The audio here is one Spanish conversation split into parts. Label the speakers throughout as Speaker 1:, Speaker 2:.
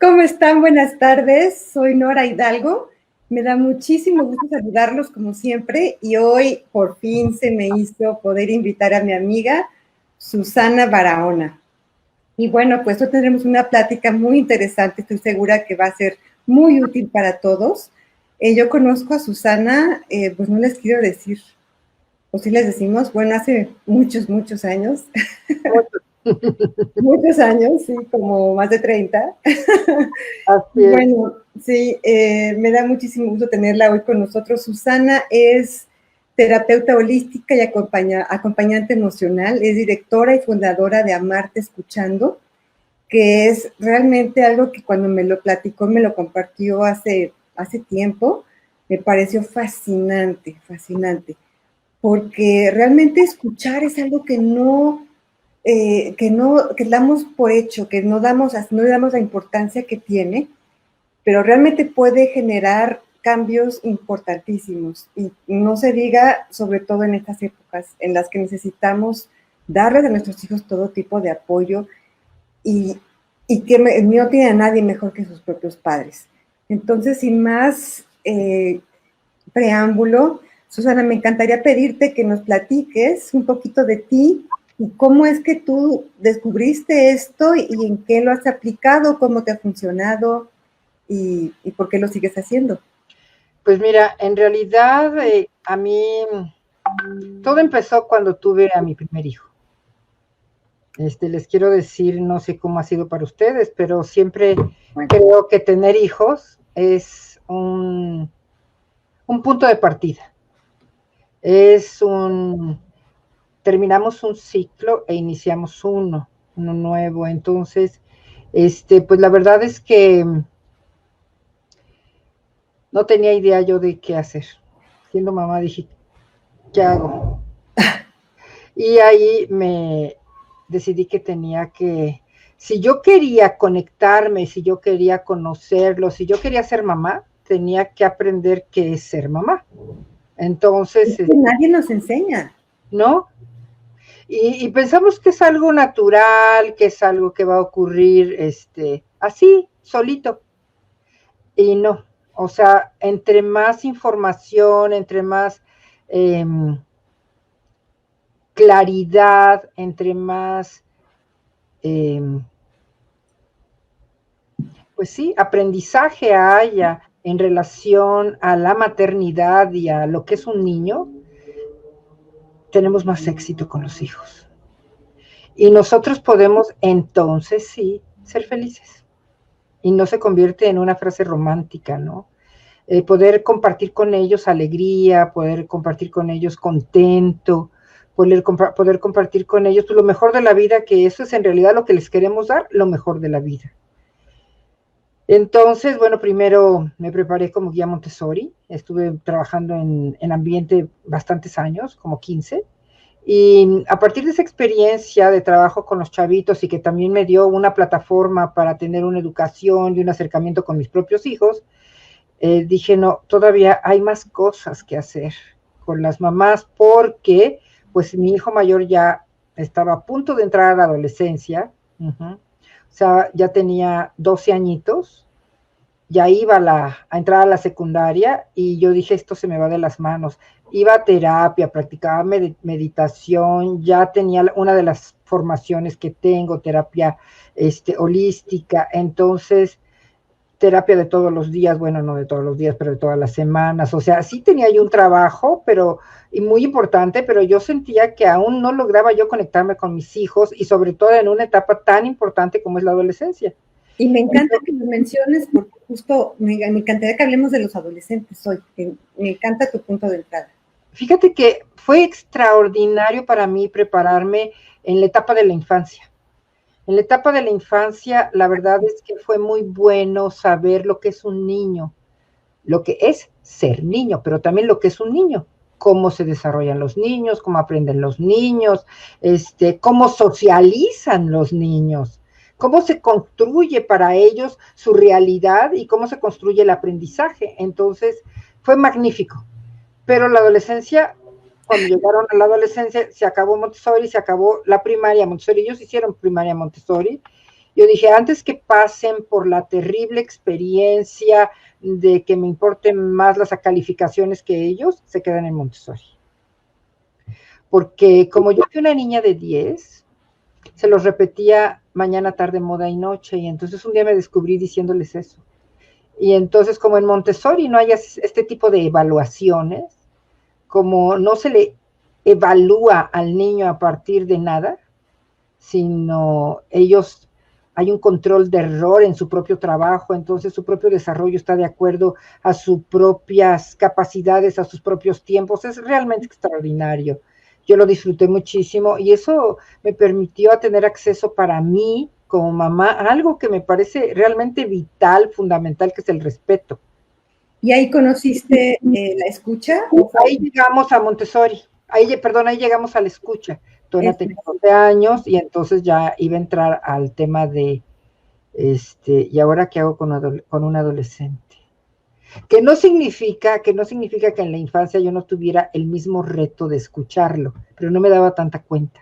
Speaker 1: ¿Cómo están? Buenas tardes. Soy Nora Hidalgo. Me da muchísimo gusto saludarlos como siempre y hoy por fin se me hizo poder invitar a mi amiga Susana Barahona. Y bueno, pues hoy tendremos una plática muy interesante. Estoy segura que va a ser muy útil para todos. Yo conozco a Susana, pues no les quiero decir, o sí les decimos, bueno, hace muchos años. Muchos años, sí, como más de 30.
Speaker 2: Así es.
Speaker 1: Bueno, sí, me da muchísimo gusto tenerla hoy con nosotros. Susana es terapeuta holística y acompañante emocional, es directora y fundadora de Amarte Escuchando, que es realmente algo que cuando me lo platicó, me lo compartió hace tiempo, me pareció fascinante, porque realmente escuchar es algo que damos por hecho, que no le damos la importancia que tiene, pero realmente puede generar cambios importantísimos. Y no se diga, sobre todo en estas épocas en las que necesitamos darles a nuestros hijos todo tipo de apoyo y, que no tiene a nadie mejor que sus propios padres. Entonces, sin más preámbulo, Susana, me encantaría pedirte que nos platiques un poquito de ti y cómo es que tú descubriste esto y en qué lo has aplicado, cómo te ha funcionado y por qué lo sigues haciendo.
Speaker 2: Pues mira, en realidad a mí todo empezó cuando tuve a mi primer hijo. Les quiero decir, no sé cómo ha sido para ustedes, pero siempre creo que tener hijos es un punto de partida. Terminamos un ciclo e iniciamos uno nuevo. Entonces, pues la verdad es que no tenía idea yo de qué hacer. Siendo mamá dije, ¿qué hago? Y ahí me decidí que si yo quería conectarme, si yo quería conocerlo, si yo quería ser mamá, tenía que aprender qué es ser mamá. Entonces...
Speaker 1: Es que nadie nos enseña.
Speaker 2: ¿No? Y pensamos que es algo natural, que es algo que va a ocurrir así, solito. Y no, o sea, entre más información, entre más claridad, entre más, pues sí, aprendizaje haya en relación a la maternidad y a lo que es un niño, tenemos más éxito con los hijos. Y nosotros podemos entonces sí ser felices. Y no se convierte en una frase romántica, ¿no? Poder compartir con ellos alegría, poder compartir con ellos contento, poder compartir con ellos lo mejor de la vida, que eso es en realidad lo que les queremos dar, lo mejor de la vida. Entonces, bueno, primero me preparé como guía Montessori, estuve trabajando en ambiente bastantes años, como 15, y a partir de esa experiencia de trabajo con los chavitos y que también me dio una plataforma para tener una educación y un acercamiento con mis propios hijos, dije, no, todavía hay más cosas que hacer con las mamás porque pues mi hijo mayor ya estaba a punto de entrar a la adolescencia, o sea, ya tenía 12 añitos, ya iba a entrar a la secundaria y yo dije, esto se me va de las manos. Iba a terapia, practicaba meditación, ya tenía una de las formaciones que tengo, terapia holística, entonces terapia de todos los días, bueno, no de todos los días, pero de todas las semanas, o sea, sí tenía yo un trabajo, y muy importante, pero yo sentía que aún no lograba yo conectarme con mis hijos y sobre todo en una etapa tan importante como es la adolescencia.
Speaker 1: Y me encanta que lo menciones porque justo me encantaría que hablemos de los adolescentes hoy. Me encanta tu punto de entrada.
Speaker 2: Fíjate que fue extraordinario para mí prepararme en la etapa de la infancia. En la etapa de la infancia, la verdad es que fue muy bueno saber lo que es un niño, lo que es ser niño, pero también lo que es un niño, cómo se desarrollan los niños, cómo aprenden los niños, cómo socializan los niños, cómo se construye para ellos su realidad y cómo se construye el aprendizaje. Entonces, fue magnífico. Pero la adolescencia, cuando llegaron a la adolescencia, se acabó Montessori, se acabó la primaria Montessori, ellos hicieron primaria Montessori, Yo dije, antes que pasen por la terrible experiencia de que me importen más las calificaciones que ellos, se quedan en Montessori. Porque como yo fui una niña de 10, se los repetía mañana, tarde, moda y noche, y entonces un día me descubrí diciéndoles eso. Y entonces, como en Montessori no hay este tipo de evaluaciones, como no se le evalúa al niño a partir de nada, sino ellos, hay un control de error en su propio trabajo, entonces su propio desarrollo está de acuerdo a sus propias capacidades, a sus propios tiempos, es realmente extraordinario. Yo lo disfruté muchísimo y eso me permitió tener acceso para mí como mamá a algo que me parece realmente vital, fundamental, que es el respeto.
Speaker 1: ¿Y ahí conociste la escucha?
Speaker 2: Ahí llegamos a Montessori, ahí llegamos a la escucha. Tona tenía 12 años y entonces ya iba a entrar al tema de, ¿y ahora qué hago con un adolescente? Que no significa que en la infancia yo no tuviera el mismo reto de escucharlo, pero no me daba tanta cuenta.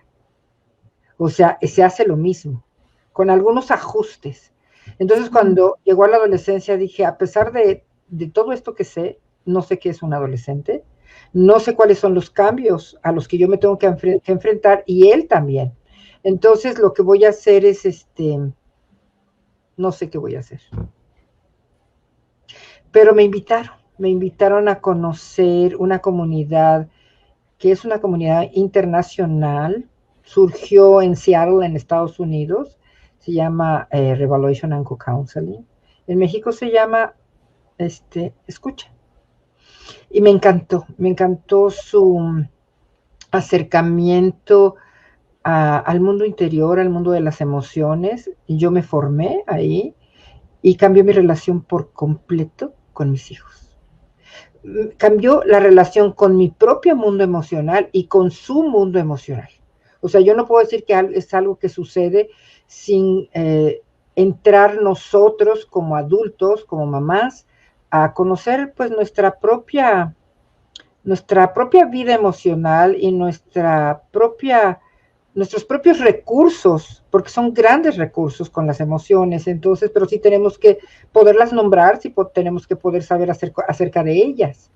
Speaker 2: O sea, se hace lo mismo, con algunos ajustes. Entonces, cuando llegó a la adolescencia, dije, a pesar de todo esto que sé, no sé qué es un adolescente, no sé cuáles son los cambios a los que yo me tengo que enfrentar, y él también. Entonces, lo que voy a hacer es, no sé qué voy a hacer. Pero me invitaron a conocer una comunidad que es una comunidad internacional, surgió en Seattle, en Estados Unidos, se llama Revaluation and Co-Counseling. En México se llama Escucha. Y me encantó su acercamiento al mundo interior, al mundo de las emociones. Y yo me formé ahí y cambió mi relación por completo con mis hijos. Cambió la relación con mi propio mundo emocional y con su mundo emocional. O sea, yo no puedo decir que es algo que sucede sin entrar nosotros como adultos, como mamás, a conocer pues nuestra propia vida emocional y nuestros propios recursos, porque son grandes recursos con las emociones, entonces, pero sí tenemos que poderlas nombrar, sí tenemos que poder saber acerca de ellas.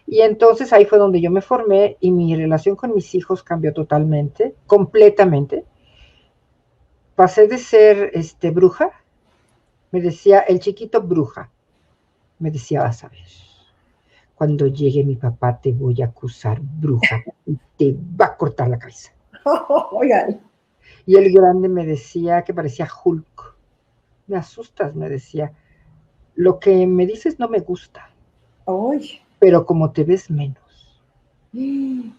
Speaker 2: Y entonces ahí fue donde yo me formé y mi relación con mis hijos cambió totalmente, completamente. Pasé de ser bruja, me decía el chiquito bruja, me decía, vas a ver, cuando llegue mi papá te voy a acusar bruja y te va a cortar la cabeza.
Speaker 1: Oigan.
Speaker 2: Y el grande me decía que parecía Hulk. Me asustas, me decía. Lo que me dices no me gusta.
Speaker 1: Oye.
Speaker 2: Pero como te ves menos. Me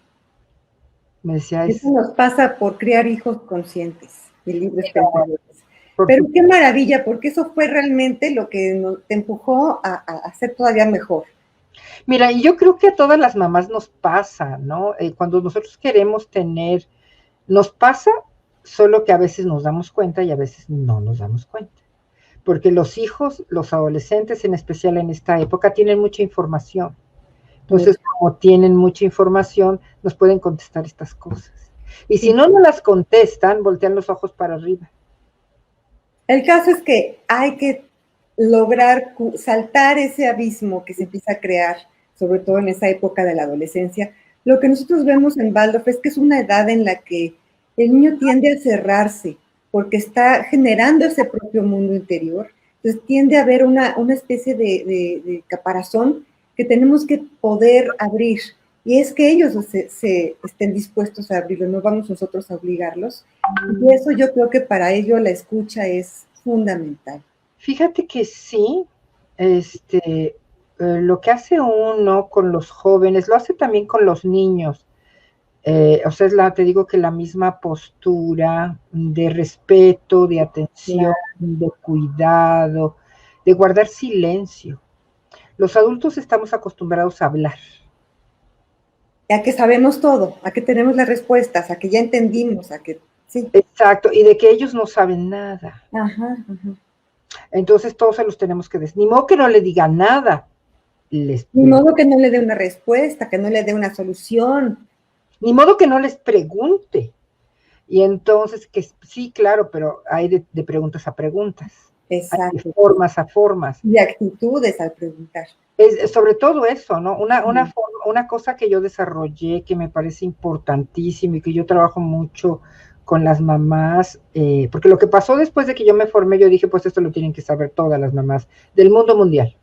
Speaker 2: decía,
Speaker 1: eso nos pasa por criar hijos conscientes y libres pensadores. Pero
Speaker 2: supuesto.
Speaker 1: qué maravilla, porque eso fue realmente lo que te empujó a ser todavía mejor.
Speaker 2: Mira, y yo creo que a todas las mamás nos pasa, ¿no? Cuando nosotros queremos nos pasa, solo que a veces nos damos cuenta y a veces no nos damos cuenta. Porque los hijos, los adolescentes, en especial en esta época, tienen mucha información. Entonces, como tienen mucha información, nos pueden contestar estas cosas. Y si no nos las contestan, voltean los ojos para arriba.
Speaker 1: El caso es que hay que lograr saltar ese abismo que se empieza a crear, sobre todo en esa época de la adolescencia. Lo que nosotros vemos en Waldorf es que es una edad en la que el niño tiende a cerrarse, porque está generando ese propio mundo interior. Entonces tiende a haber una especie de caparazón que tenemos que poder abrir. Y es que ellos se estén dispuestos a abrirlo, no vamos nosotros a obligarlos. Y eso yo creo que para ello la escucha es fundamental.
Speaker 2: Fíjate que sí, lo que hace uno con los jóvenes, lo hace también con los niños. O sea, te digo que la misma postura de respeto, de atención, de cuidado, de guardar silencio. Los adultos estamos acostumbrados a hablar.
Speaker 1: A que sabemos todo, a que tenemos las respuestas, a que ya entendimos, a que sí.
Speaker 2: Exacto, y de que ellos no saben nada.
Speaker 1: Ajá, ajá.
Speaker 2: Entonces todos se los tenemos que decir. Ni modo que no le diga nada.
Speaker 1: Ni modo que no le dé una respuesta, que no le dé una solución.
Speaker 2: Ni modo que no les pregunte. Y entonces, que sí, claro, pero hay de preguntas a preguntas, hay de
Speaker 1: Exacto.
Speaker 2: formas a formas.
Speaker 1: Y actitudes al preguntar.
Speaker 2: Sobre todo eso, ¿no? Una cosa que yo desarrollé que me parece importantísimo y que yo trabajo mucho con las mamás, porque lo que pasó después de que yo me formé, yo dije, pues esto lo tienen que saber todas las mamás del mundo mundial.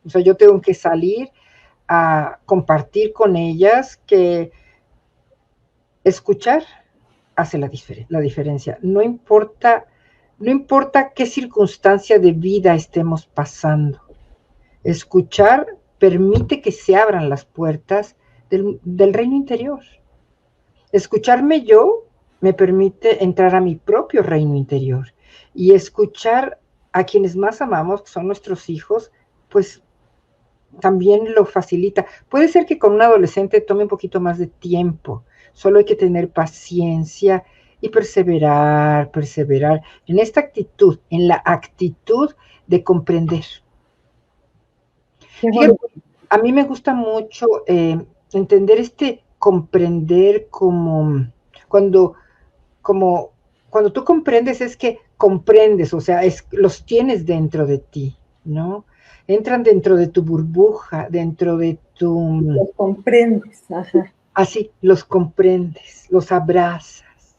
Speaker 2: O sea, yo tengo que salir a compartir con ellas que escuchar hace la diferencia. No importa qué circunstancia de vida estemos pasando. Escuchar permite que se abran las puertas del reino interior. Escucharme yo me permite entrar a mi propio reino interior. Y escuchar a quienes más amamos, que son nuestros hijos, pues también lo facilita. Puede ser que con un adolescente tome un poquito más de tiempo, solo hay que tener paciencia y perseverar en esta actitud, en la actitud de comprender. Fíjate, a mí me gusta mucho entender comprender cuando, como cuando tú comprendes es que comprendes, o sea, los tienes dentro de ti, ¿no? Entran dentro de tu burbuja, dentro de tu...
Speaker 1: Los comprendes, ajá.
Speaker 2: Así, los comprendes, los abrazas.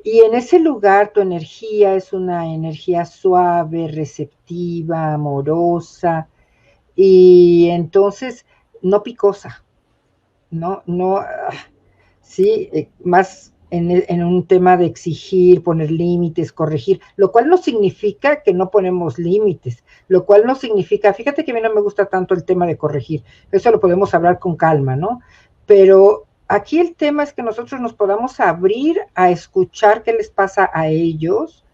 Speaker 2: Y en ese lugar tu energía es una energía suave, receptiva, amorosa, y entonces no picosa, no, sí, más en un tema de exigir, poner límites, corregir, lo cual no significa que no ponemos límites, lo cual no significa, fíjate que a mí no me gusta tanto el tema de corregir, eso lo podemos hablar con calma, ¿no? Pero aquí el tema es que nosotros nos podamos abrir a escuchar qué les pasa a ellos,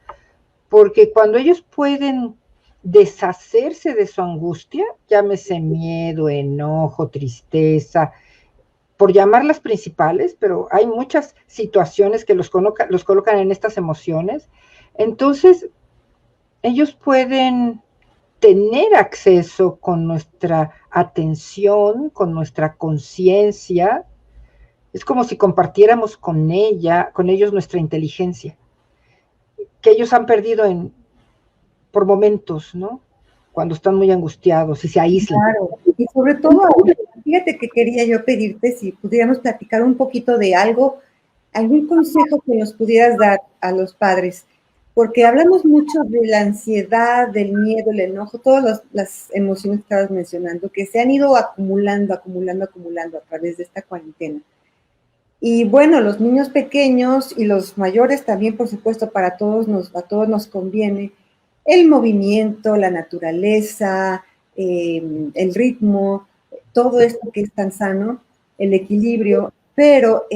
Speaker 2: porque cuando ellos pueden deshacerse de su angustia, llámese miedo, enojo, tristeza, por llamar las principales, pero hay muchas situaciones que los colocan en estas emociones, entonces ellos pueden tener acceso con nuestra atención, con nuestra conciencia, es como si compartiéramos con ellos nuestra inteligencia, que ellos han perdido por momentos, ¿no? Cuando están muy angustiados y se aíslan.
Speaker 1: Claro, y sobre todo, fíjate que quería yo pedirte si pudiéramos platicar un poquito de algo, algún consejo que nos pudieras dar a los padres, porque hablamos mucho de la ansiedad, del miedo, el enojo, todas las emociones que estabas mencionando, que se han ido acumulando a través de esta cuarentena. Y bueno, los niños pequeños y los mayores también, por supuesto, a todos nos conviene el movimiento, la naturaleza, el ritmo, todo esto que es tan sano, el equilibrio, pero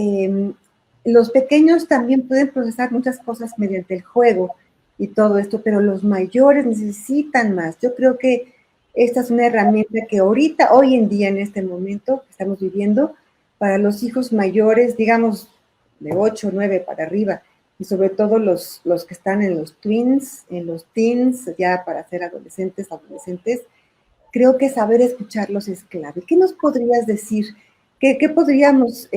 Speaker 1: los pequeños también pueden procesar muchas cosas mediante el juego y todo esto, pero los mayores necesitan más. Yo creo que esta es una herramienta que ahorita, hoy en día, en este momento que estamos viviendo, para los hijos mayores, digamos, de 8 9 para arriba, y sobre todo los que están en los teens, ya para ser adolescentes, creo que saber escucharlos es clave. ¿Qué nos podrías decir? ¿Qué podríamos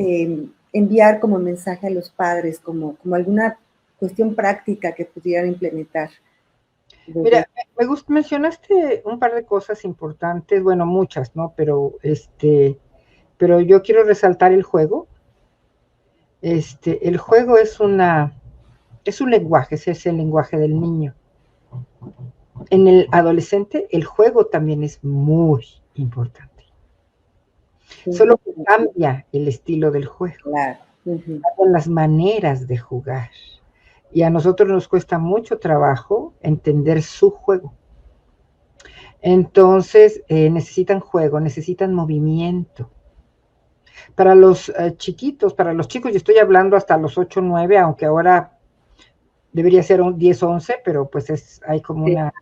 Speaker 1: enviar como mensaje a los padres, como alguna cuestión práctica que pudieran implementar?
Speaker 2: Mira, mencionaste un par de cosas importantes, bueno, muchas, ¿no? Pero yo quiero resaltar el juego. El juego es un lenguaje, ese es el lenguaje del niño. En el adolescente, el juego también es muy importante. Sí. Solo que cambia el estilo del juego,
Speaker 1: claro.
Speaker 2: Cambian las maneras de jugar. Y a nosotros nos cuesta mucho trabajo entender su juego. Entonces, necesitan juego, necesitan movimiento. Para los chiquitos, para los chicos, yo estoy hablando hasta los 8, 9, aunque ahora debería ser 10, 11, pero pues hay como una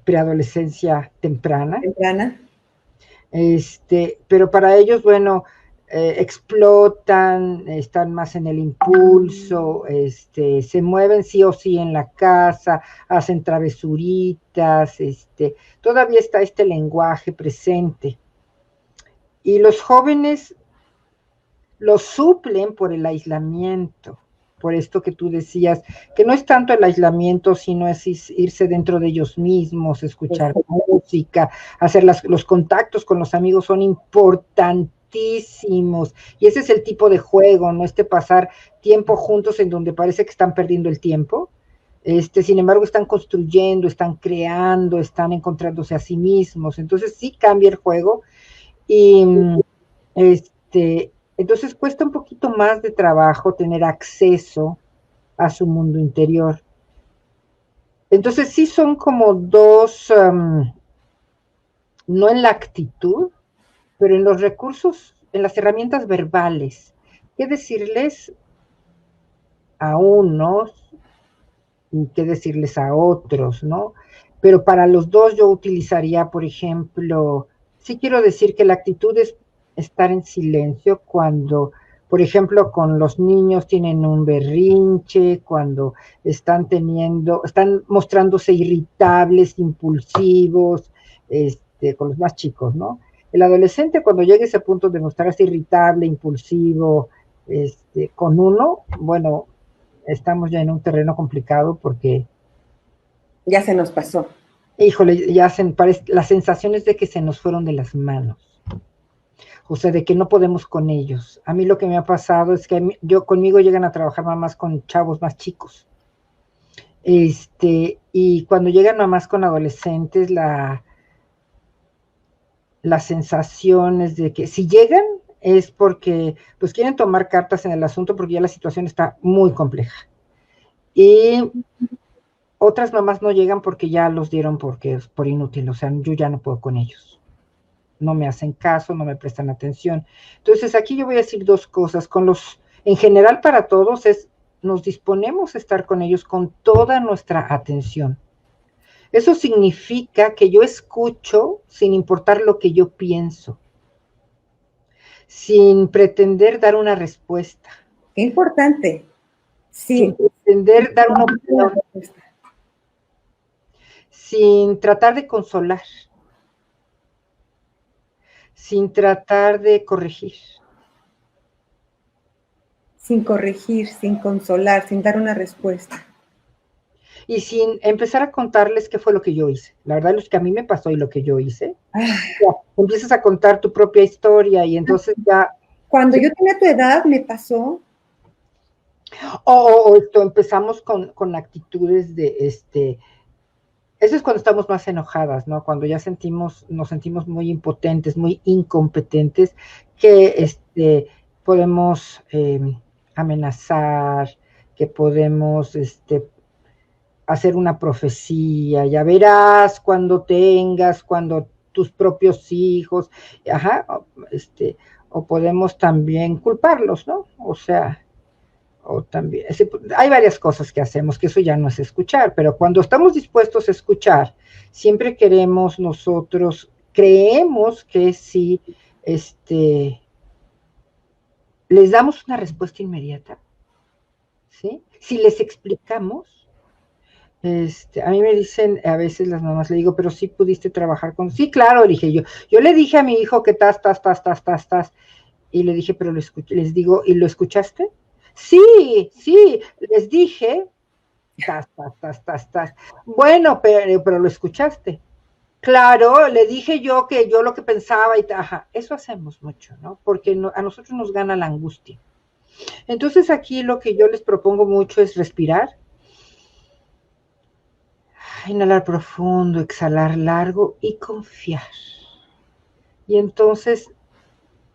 Speaker 2: preadolescencia temprana. Pero para ellos, bueno, explotan, están más en el impulso, se mueven sí o sí en la casa, hacen travesuritas, todavía está este lenguaje presente. Y los jóvenes lo suplen por el aislamiento. por esto que tú decías, que no es tanto el aislamiento, sino es irse dentro de ellos mismos, escuchar música, hacer los contactos con los amigos son importantísimos. Y ese es el tipo de juego, ¿no? Pasar tiempo juntos en donde parece que están perdiendo el tiempo. Sin embargo, están construyendo, están creando, están encontrándose a sí mismos. Entonces sí cambia el juego. Y entonces cuesta un poquito más de trabajo tener acceso a su mundo interior. Entonces sí son como dos, no en la actitud, pero en los recursos, en las herramientas verbales. ¿Qué decirles a unos y qué decirles a otros, ¿no? Pero para los dos yo utilizaría, por ejemplo, sí quiero decir que la actitud es estar en silencio cuando, por ejemplo, con los niños tienen un berrinche, cuando están mostrándose irritables, impulsivos, con los más chicos, ¿no? El adolescente cuando llega a ese punto de mostrarse irritable, impulsivo, con uno, bueno, estamos ya en un terreno complicado porque
Speaker 1: ya se nos pasó.
Speaker 2: Híjole, ya las sensaciones de que se nos fueron de las manos. O sea, de que no podemos con ellos. A mí lo que me ha pasado es que conmigo llegan a trabajar mamás con chavos más chicos. Y cuando llegan mamás con adolescentes, las sensaciones de que si llegan es porque pues quieren tomar cartas en el asunto porque ya la situación está muy compleja. Y otras mamás no llegan porque ya los dieron por inútil, o sea, yo ya no puedo con ellos. No me hacen caso, no me prestan atención. Entonces, aquí yo voy a decir dos cosas. En general para todos nos disponemos a estar con ellos con toda nuestra atención. Eso significa que yo escucho sin importar lo que yo pienso, sin pretender dar una respuesta.
Speaker 1: Qué importante. Sí.
Speaker 2: Sin pretender dar una opinión. Sin tratar de consolar, sin tratar de corregir.
Speaker 1: Sin corregir, sin consolar, sin dar una respuesta.
Speaker 2: Y sin empezar a contarles qué fue lo que yo hice. La verdad, lo que a mí me pasó y lo que yo hice. Ya, empiezas a contar tu propia historia y entonces ya...
Speaker 1: Cuando yo tenía tu edad, me pasó.
Speaker 2: Empezamos con actitudes de eso es cuando estamos más enojadas, ¿no? Cuando ya nos sentimos muy impotentes, muy incompetentes, que podemos amenazar, que podemos hacer una profecía, ya verás cuando tus propios hijos, o podemos también culparlos, ¿no? O sea, o también, hay varias cosas que hacemos, que eso ya no es escuchar, pero cuando estamos dispuestos a escuchar, siempre creemos que si les damos una respuesta inmediata, ¿sí? Si les explicamos, a mí me dicen, a veces las mamás le digo, pero sí pudiste trabajar con, sí, claro, dije yo le dije a mi hijo que tas, y le dije, pero les digo, ¿y lo escuchaste? Sí, les dije, tas. Bueno, pero lo escuchaste. Claro, le dije yo que yo lo que pensaba y eso hacemos mucho, ¿no? Porque a nosotros nos gana la angustia. Entonces aquí lo que yo les propongo mucho es respirar, inhalar profundo, exhalar largo y confiar. Y entonces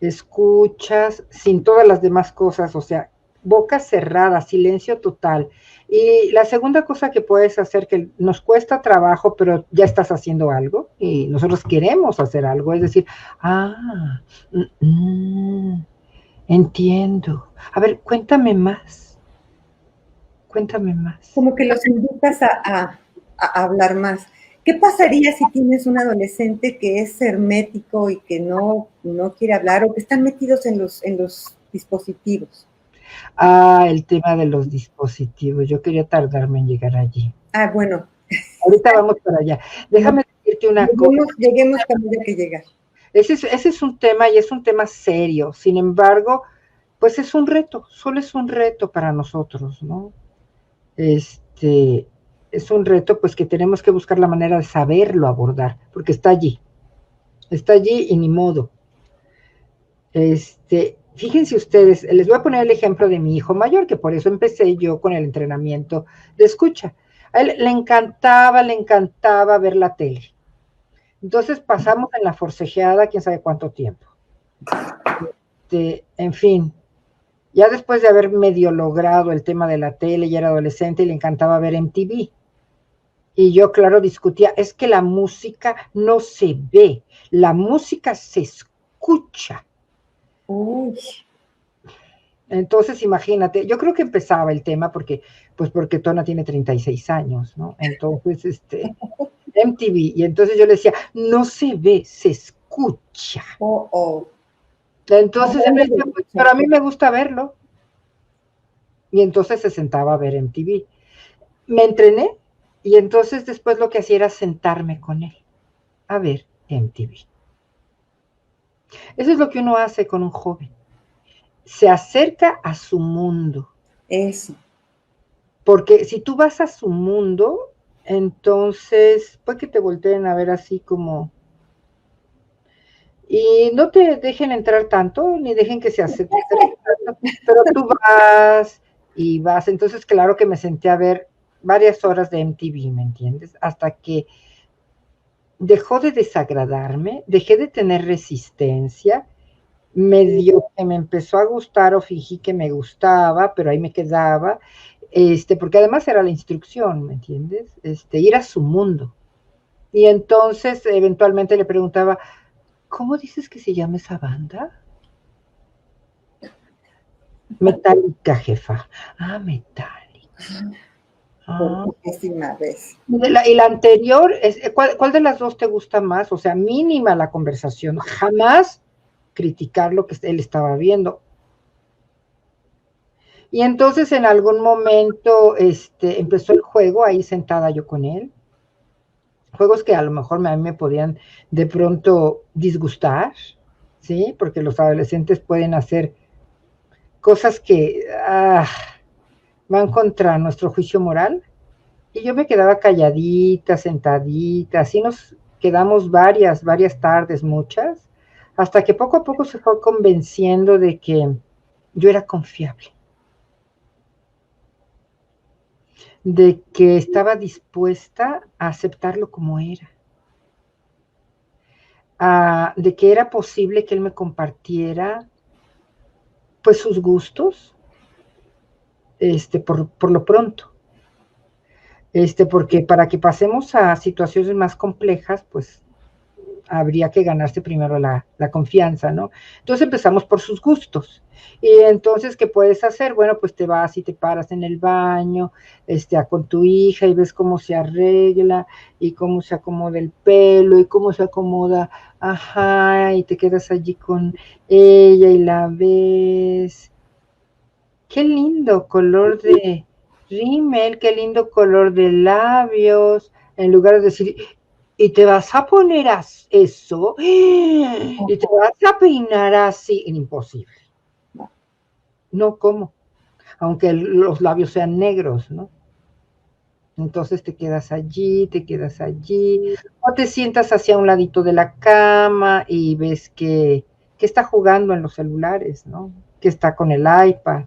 Speaker 2: escuchas sin todas las demás cosas, o sea, boca cerrada, silencio total. Y la segunda cosa que puedes hacer, que nos cuesta trabajo, pero ya estás haciendo algo y nosotros queremos hacer algo, es decir, entiendo. A ver, cuéntame más.
Speaker 1: Como que los invitas a hablar más. ¿Qué pasaría si tienes un adolescente que es hermético y que no quiere hablar o que están metidos en los dispositivos?
Speaker 2: El tema de los dispositivos. Yo quería tardarme en llegar allí.
Speaker 1: Bueno.
Speaker 2: Ahorita vamos para allá. Déjame decirte una cosa.
Speaker 1: Lleguemos cuando haya que llegar.
Speaker 2: Ese es un tema y es un tema serio. Sin embargo, pues es un reto, solo es un reto para nosotros, ¿no? Es un reto pues que tenemos que buscar la manera de saberlo abordar, porque está allí y ni modo. Fíjense ustedes, les voy a poner el ejemplo de mi hijo mayor, que por eso empecé yo con el entrenamiento de escucha. A él le encantaba ver la tele. Entonces pasamos en la forcejeada quién sabe cuánto tiempo. En fin, ya después de haber medio logrado el tema de la tele, ya era adolescente y le encantaba ver MTV. Y yo, claro, discutía, es que la música no se ve, la música se escucha.
Speaker 1: Uy.
Speaker 2: Entonces, imagínate, yo creo que empezaba el tema porque Tona tiene 36 años, ¿no? Entonces, MTV, y entonces yo le decía, no se ve, se escucha. Entonces, él me decía, pues, pero a mí me gusta verlo. Y entonces se sentaba a ver MTV. Me entrené, y entonces después lo que hacía era sentarme con él a ver MTV. Eso es lo que uno hace con un joven. Se acerca a su mundo.
Speaker 1: Eso.
Speaker 2: Porque si tú vas a su mundo, entonces puede que te volteen a ver así como... Y no te dejen entrar tanto, ni dejen que se acerquen tanto, pero tú vas y vas. Entonces, claro que me senté a ver varias horas de MTV, ¿me entiendes? Hasta que dejó de desagradarme, dejé de tener resistencia, medio que me empezó a gustar o fingí que me gustaba, pero ahí me quedaba, porque además era la instrucción, ¿me entiendes? Ir a su mundo. Y entonces eventualmente le preguntaba, ¿cómo dices que se llama esa banda? Metallica, jefa. Ah, Metallica.
Speaker 1: Por décima vez.
Speaker 2: Y la anterior, ¿cuál de las dos te gusta más? O sea, mínima la conversación. Jamás criticar lo que él estaba viendo. Y entonces en algún momento empezó el juego, ahí sentada yo con él. Juegos que a lo mejor a mí me podían de pronto disgustar, ¿sí? Porque los adolescentes pueden hacer cosas que van contra nuestro juicio moral. Y yo me quedaba calladita, sentadita, así nos quedamos varias tardes, muchas, hasta que poco a poco se fue convenciendo de que yo era confiable, de que estaba dispuesta a aceptarlo como era, de que era posible que él me compartiera pues sus gustos, por lo pronto. Porque para que pasemos a situaciones más complejas, pues habría que ganarse primero la confianza, ¿no? Entonces empezamos por sus gustos. Y entonces, ¿qué puedes hacer? Bueno, pues te vas y te paras en el baño, con tu hija y ves cómo se arregla y cómo se acomoda el pelo y cómo se acomoda, y te quedas allí con ella y la ves. Qué lindo color de rímel, qué lindo color de labios, en lugar de decir, y te vas a poner eso, y te vas a peinar así, imposible. No, ¿cómo? Aunque los labios sean negros, ¿no? Entonces te quedas allí, o te sientas hacia un ladito de la cama y ves que está jugando en los celulares, ¿no? Que está con el iPad,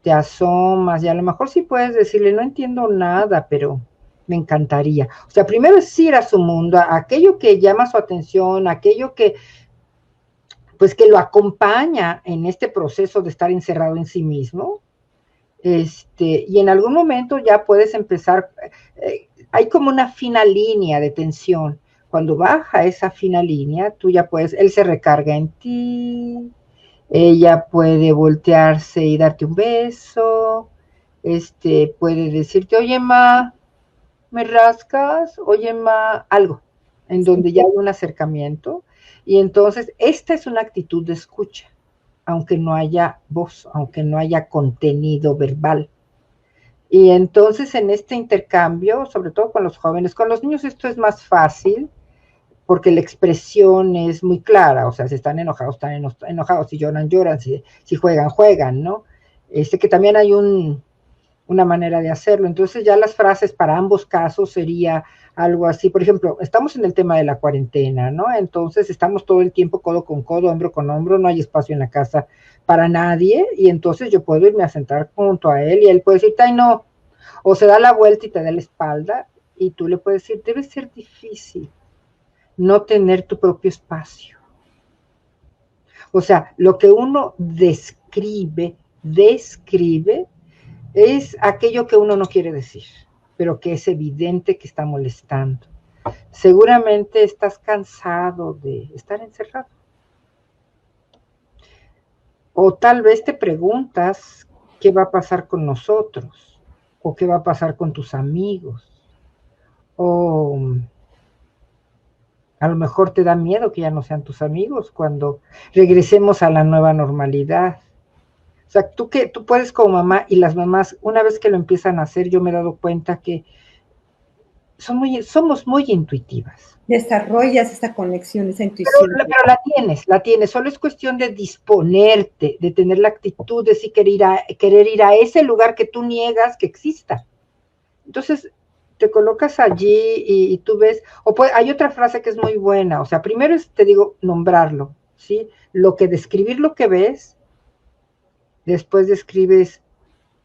Speaker 2: te asomas y a lo mejor sí puedes decirle, no entiendo nada, pero me encantaría. O sea, primero es ir a su mundo, a aquello que llama su atención, aquello que, pues que lo acompaña en este proceso de estar encerrado en sí mismo. Y en algún momento ya puedes empezar, hay como una fina línea de tensión. Cuando baja esa fina línea, tú ya puedes, él se recarga en ti, ella puede voltearse y darte un beso, puede decirte, oye, ma, ¿me rascas? Oye, ma, algo, en donde ya hay un acercamiento. Y entonces, esta es una actitud de escucha, aunque no haya voz, aunque no haya contenido verbal. Y entonces, en este intercambio, sobre todo con los jóvenes, con los niños esto es más fácil, porque la expresión es muy clara, o sea, si están enojados, si lloran, lloran, si juegan, juegan, ¿no? Que también hay una manera de hacerlo. Entonces ya las frases para ambos casos sería algo así. Por ejemplo, estamos en el tema de la cuarentena, ¿no? Entonces estamos todo el tiempo codo con codo, hombro con hombro, no hay espacio en la casa para nadie, y entonces yo puedo irme a sentar junto a él y él puede decir, ay, no, o se da la vuelta y te da la espalda, y tú le puedes decir, debe ser difícil no tener tu propio espacio. O sea, lo que uno describe es aquello que uno no quiere decir, pero que es evidente que está molestando. Seguramente estás cansado de estar encerrado. O tal vez te preguntas qué va a pasar con nosotros, o qué va a pasar con tus amigos, o a lo mejor te da miedo que ya no sean tus amigos cuando regresemos a la nueva normalidad. O sea, tú puedes como mamá, y las mamás, una vez que lo empiezan a hacer, yo me he dado cuenta que somos muy intuitivas.
Speaker 1: Desarrollas esa conexión, esa intuición.
Speaker 2: Pero la tienes, solo es cuestión de disponerte, de tener la actitud de sí querer ir a ese lugar que tú niegas que exista. Entonces, te colocas allí y tú ves, hay otra frase que es muy buena, o sea, primero te digo, nombrarlo, ¿sí? Describir lo que ves, después describes,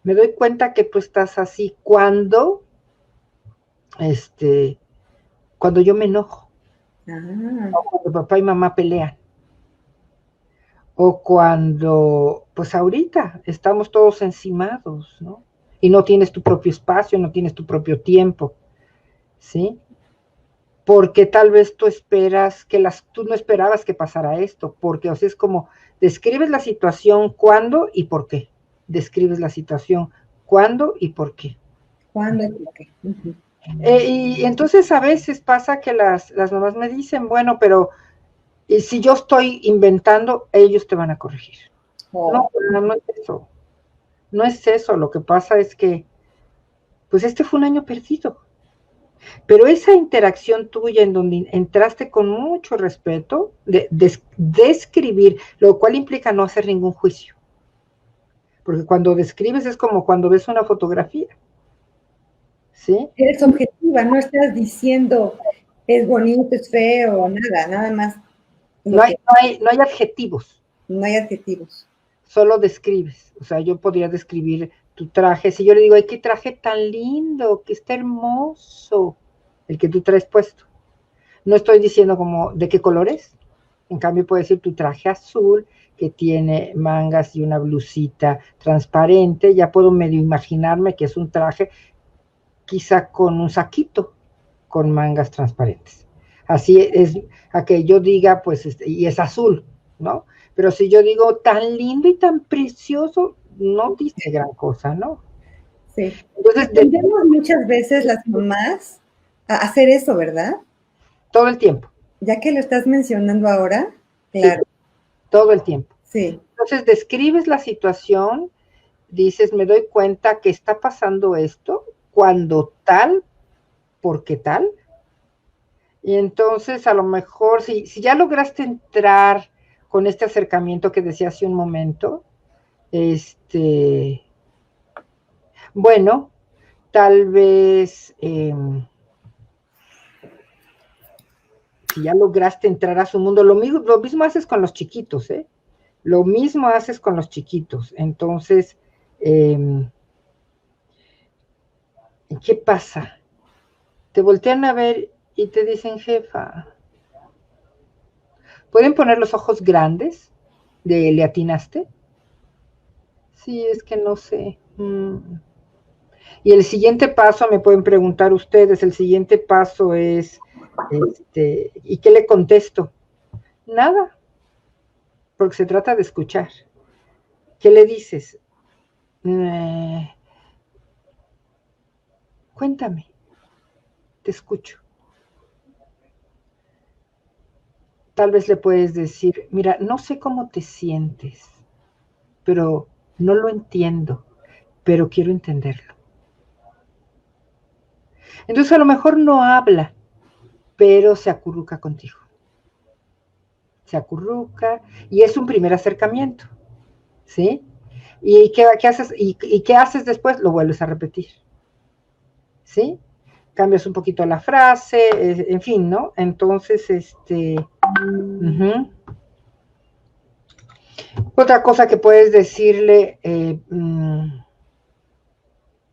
Speaker 2: me doy cuenta que tú estás así cuando yo me enojo, o cuando papá y mamá pelean, o cuando, pues ahorita, estamos todos encimados, ¿no? Y no tienes tu propio espacio, no tienes tu propio tiempo, ¿sí? Porque tal vez tú no esperabas que pasara esto, porque, o sea, es como, describes la situación, cuándo y por qué. Describes la situación, cuándo y por qué.
Speaker 1: ¿Cuándo y por qué?
Speaker 2: Y entonces a veces pasa que las mamás me dicen, bueno, pero si yo estoy inventando, ellos te van a corregir. No es eso. No es eso. Lo que pasa es que, pues fue un año perdido. Pero esa interacción tuya en donde entraste con mucho respeto, describir, lo cual implica no hacer ningún juicio. Porque cuando describes es como cuando ves una fotografía. ¿Sí?
Speaker 1: Eres objetiva, no estás diciendo es bonito, es feo, nada más.
Speaker 2: No hay adjetivos.
Speaker 1: No hay adjetivos.
Speaker 2: Solo describes. O sea, yo podría describir tu traje. Si yo le digo, ay, qué traje tan lindo, que está hermoso, el que tú traes puesto. No estoy diciendo como de qué color es. En cambio, puede decir tu traje azul, que tiene mangas y una blusita transparente. Ya puedo medio imaginarme que es un traje quizá con un saquito con mangas transparentes. Así es, a que yo diga, pues, y es azul, ¿no? Pero si yo digo tan lindo y tan precioso, no dice gran cosa, ¿no?
Speaker 1: Sí. Entonces, tendemos muchas veces las mamás a hacer eso, ¿verdad?
Speaker 2: Todo el tiempo.
Speaker 1: Ya que lo estás mencionando ahora, claro.
Speaker 2: Sí, todo el tiempo.
Speaker 1: Sí.
Speaker 2: Entonces, describes la situación, dices, me doy cuenta que está pasando esto, cuando tal, porque tal. Y entonces, a lo mejor, si ya lograste entrar con este acercamiento que decía hace un momento, bueno, tal vez, si ya lograste entrar a su mundo, lo mismo haces con los chiquitos, ¿eh? Lo mismo haces con los chiquitos. Entonces, ¿qué pasa? Te voltean a ver y te dicen, jefa, ¿pueden poner los ojos grandes? ¿Le atinaste? Sí, es que no sé. Y el siguiente paso, me pueden preguntar ustedes, el siguiente paso es, ¿y qué le contesto? Nada, porque se trata de escuchar. ¿Qué le dices? Cuéntame, te escucho. Tal vez le puedes decir, mira, no sé cómo te sientes, pero no lo entiendo, pero quiero entenderlo. Entonces a lo mejor no habla, pero se acurruca contigo. Se acurruca y es un primer acercamiento, ¿sí? ¿Y qué haces? ¿Y qué haces después? Lo vuelves a repetir, ¿sí? Cambias un poquito la frase, en fin, ¿no? Entonces, otra cosa que puedes decirle,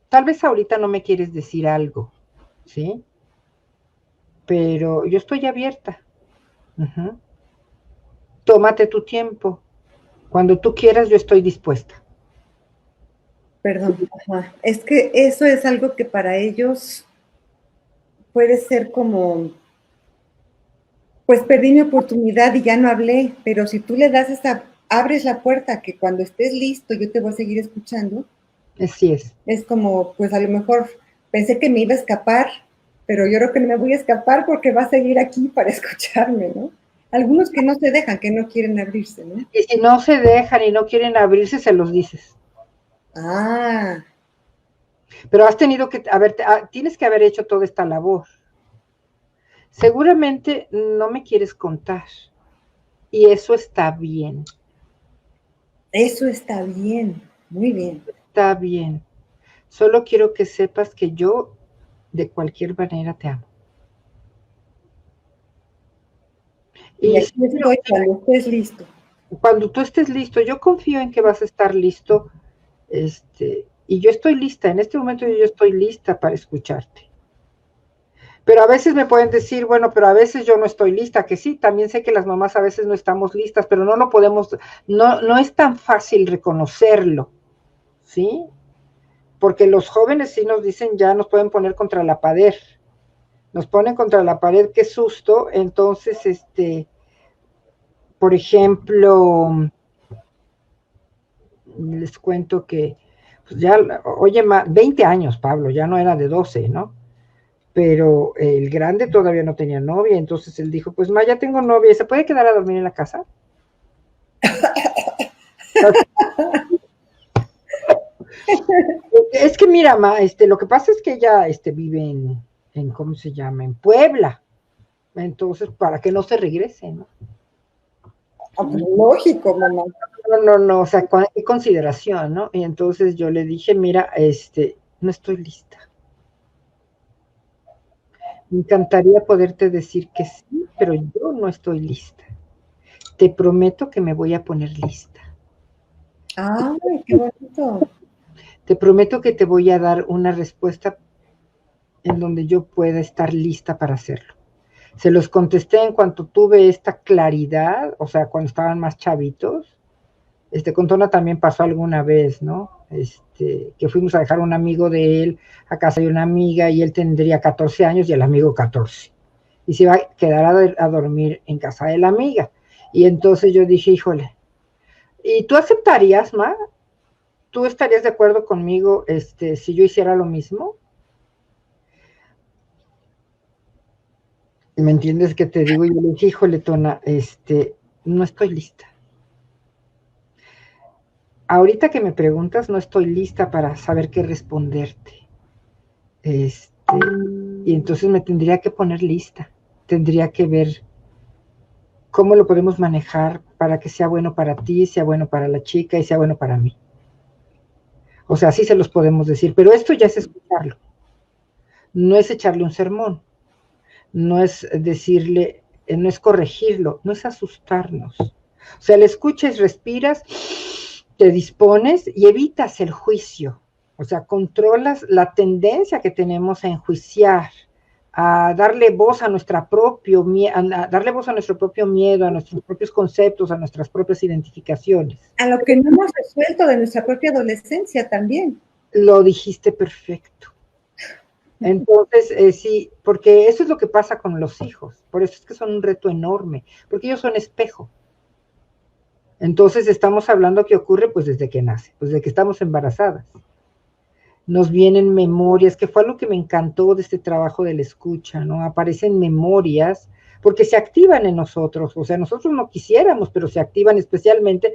Speaker 2: tal vez ahorita no me quieres decir algo, ¿sí? Pero yo estoy abierta. Tómate tu tiempo. Cuando tú quieras, yo estoy dispuesta.
Speaker 1: Perdón, ajá. Es que eso es algo que para ellos puede ser como, pues perdí mi oportunidad y ya no hablé, pero si tú le das abres la puerta que cuando estés listo yo te voy a seguir escuchando.
Speaker 2: Así es.
Speaker 1: Es como, pues a lo mejor pensé que me iba a escapar, pero yo creo que no me voy a escapar porque va a seguir aquí para escucharme, ¿no? Algunos que no se dejan, que no quieren abrirse, ¿no?
Speaker 2: Y si no se dejan y no quieren abrirse, se los dices.
Speaker 1: Ah.
Speaker 2: Pero has tenido que, tienes que haber hecho toda esta labor. Seguramente no me quieres contar. Y eso está bien.
Speaker 1: Eso está bien, muy bien.
Speaker 2: Está bien. Solo quiero que sepas que yo de cualquier manera te amo.
Speaker 1: Y aquí estoy cuando estés listo.
Speaker 2: Cuando tú estés listo, yo confío en que vas a estar listo, y yo estoy lista, en este momento yo estoy lista para escucharte. Pero a veces me pueden decir, bueno, pero a veces yo no estoy lista, que sí, también sé que las mamás a veces no estamos listas, pero no lo podemos, no es tan fácil reconocerlo, ¿sí? Porque los jóvenes sí nos dicen, ya nos pueden poner contra la pared, nos ponen contra la pared, qué susto. Entonces, por ejemplo, les cuento que, pues ya, oye, 20 años, Pablo, ya no era de 12, ¿no? Pero el grande todavía no tenía novia, entonces él dijo, pues ya tengo novia, ¿se puede quedar a dormir en la casa? Es que mira, lo que pasa es que ella vive en, ¿cómo se llama? En Puebla. Entonces, para que no se regrese, ¿no?
Speaker 1: Lógico, mamá.
Speaker 2: No, o sea, qué consideración, ¿no? Y entonces yo le dije, mira, no estoy lista. Me encantaría poderte decir que sí, pero yo no estoy lista. Te prometo que me voy a poner lista.
Speaker 1: ¡Ay, qué bonito!
Speaker 2: Te prometo que te voy a dar una respuesta en donde yo pueda estar lista para hacerlo. Se los contesté en cuanto tuve esta claridad, o sea, cuando estaban más chavitos. Con Tona también pasó alguna vez, ¿no? Que fuimos a dejar a un amigo de él a casa de una amiga y él tendría 14 años y el amigo 14. Y se iba a quedar a dormir en casa de la amiga. Y entonces yo dije, híjole, ¿y tú aceptarías, Ma? ¿Tú estarías de acuerdo conmigo si yo hiciera lo mismo? ¿Me entiendes qué te digo? Y yo le dije, híjole, Tona, no estoy lista. Ahorita que me preguntas, no estoy lista para saber qué responderte. Y entonces me tendría que poner lista. Tendría que ver cómo lo podemos manejar para que sea bueno para ti, sea bueno para la chica y sea bueno para mí. O sea, sí se los podemos decir, pero esto ya es escucharlo. No es echarle un sermón, no es decirle, no es corregirlo, no es asustarnos. O sea, le escuchas, respiras, te dispones y evitas el juicio. O sea, controlas la tendencia que tenemos a enjuiciar, a darle voz a nuestro propio miedo, a nuestros propios conceptos, a nuestras propias identificaciones.
Speaker 1: A lo que no hemos resuelto de nuestra propia adolescencia también.
Speaker 2: Lo dijiste perfecto. Entonces, sí, porque eso es lo que pasa con los hijos. Por eso es que son un reto enorme, porque ellos son espejo. Entonces estamos hablando que ocurre pues desde que nace, pues desde que estamos embarazadas. Nos vienen memorias, que fue algo que me encantó de este trabajo de la escucha, ¿no? Aparecen memorias porque se activan en nosotros, o sea, nosotros no quisiéramos, pero se activan especialmente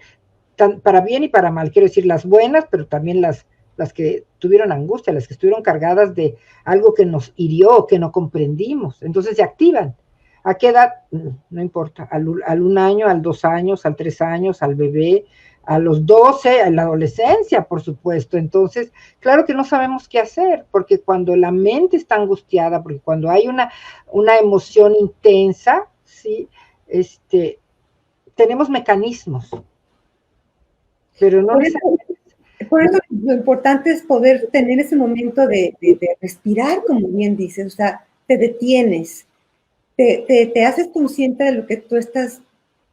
Speaker 2: para bien y para mal, quiero decir las buenas, pero también las las que tuvieron angustia, las que estuvieron cargadas de algo que nos hirió, que no comprendimos. Entonces se activan. ¿A qué edad? No importa. Al 1 año, al 2 años, al 3 años, al bebé, a los 12, a la adolescencia, por supuesto. Entonces, claro que no sabemos qué hacer, porque cuando la mente está angustiada, porque cuando hay una emoción intensa, ¿sí? Tenemos mecanismos, pero no necesariamente.
Speaker 1: Por eso lo importante es poder tener ese momento de respirar, como bien dices, o sea, te detienes, te haces consciente de lo que tú estás